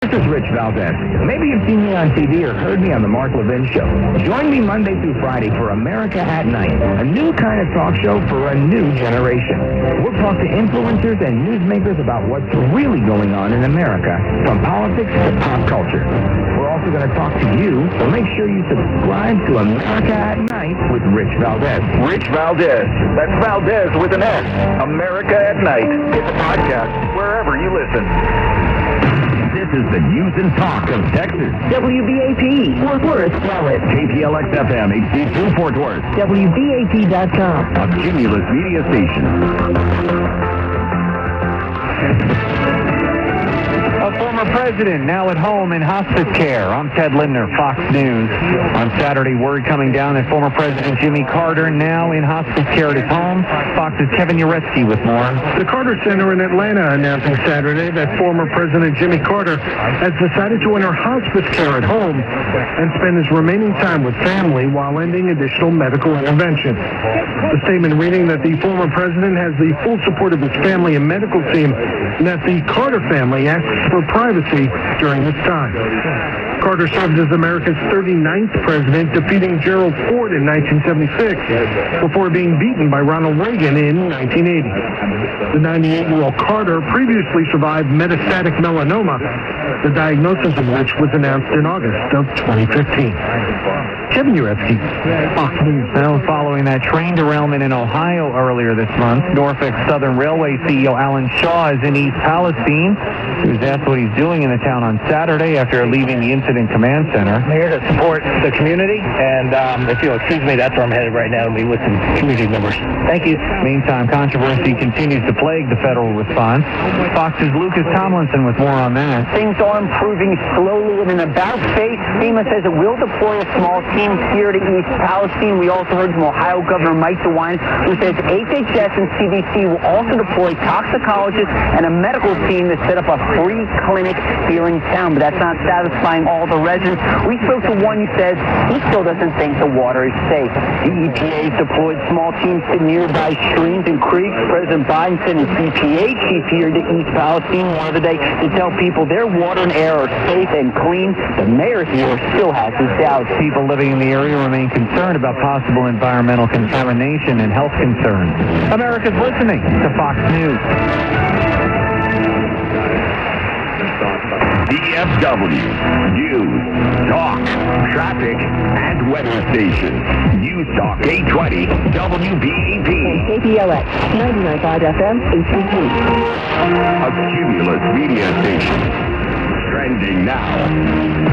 This is Rich Valdez. Maybe you've seen me on TV or heard me on the Mark Levin Show. Join me Monday through Friday for America at Night, a new kind of talk show for a new generation. We'll talk to influencers and newsmakers about what's really going on in America, from politics to pop culture. We're also going to talk to you, so make sure you subscribe to America at Night with Rich Valdez. Rich Valdez. That's Valdez with an S. America at Night. It's a podcast wherever you listen. This is the news and talk of Texas. WBAP, Fort Worth, Dallas. KPLX FM, HD2 Fort Worth. WBAP.com. A Cumulus media station. A former president now at home in hospice care. I'm Ted Lindner, Fox News. On Saturday, word coming down that former President Jimmy Carter now in hospice care at his home. Fox's Kevin Uretsky with more. The Carter Center in Atlanta announcing Saturday that former President Jimmy Carter has decided to enter hospice care at home and spend his remaining time with family while ending additional medical intervention. The statement reading that the former president has the full support of his family and medical team, and that the Carter family asks for privacy during this time. Carter served as America's 39th president, defeating Gerald Ford in 1976 before being beaten by Ronald Reagan in 1980. The 98-year-old Carter previously survived metastatic melanoma, the diagnosis of which was announced in August of 2015. Kevin Uretsky, Fox News. Well, following that train derailment in Ohio earlier this month, Norfolk Southern Railway CEO Alan Shaw is in East Palestine. He was asked what he's doing in the town on Saturday after leaving the Incident Command Center. I'm here to support the community, and if you'll excuse me, that's where I'm headed right now, to meet with some community members. Thank you. Meantime, controversy continues to plague the federal response. Fox's Lucas Tomlinson with more on that. Things are improving slowly in an about face. FEMA says it will deploy a small team here to East Palestine. We also heard from Ohio Governor Mike DeWine, who says HHS and CDC will also deploy toxicologists and a medical team to set up a free clinic here in town. But that's not satisfying all the residents. We spoke to one who says he still doesn't think the water is safe. The EPA deployed small teams to nearby streams and creeks. President Biden sent his EPA chief here to East Palestine one of the day to tell people their water and air are safe and clean. The mayor here still has his doubts. People living in the area remain concerned about possible environmental contamination and health concerns. America's listening to Fox News. DFW, news, talk, traffic, and weather station. News Talk 820 WBAP. KPLX, 99.5 FM, HD2. A Cumulus media station. Trending now.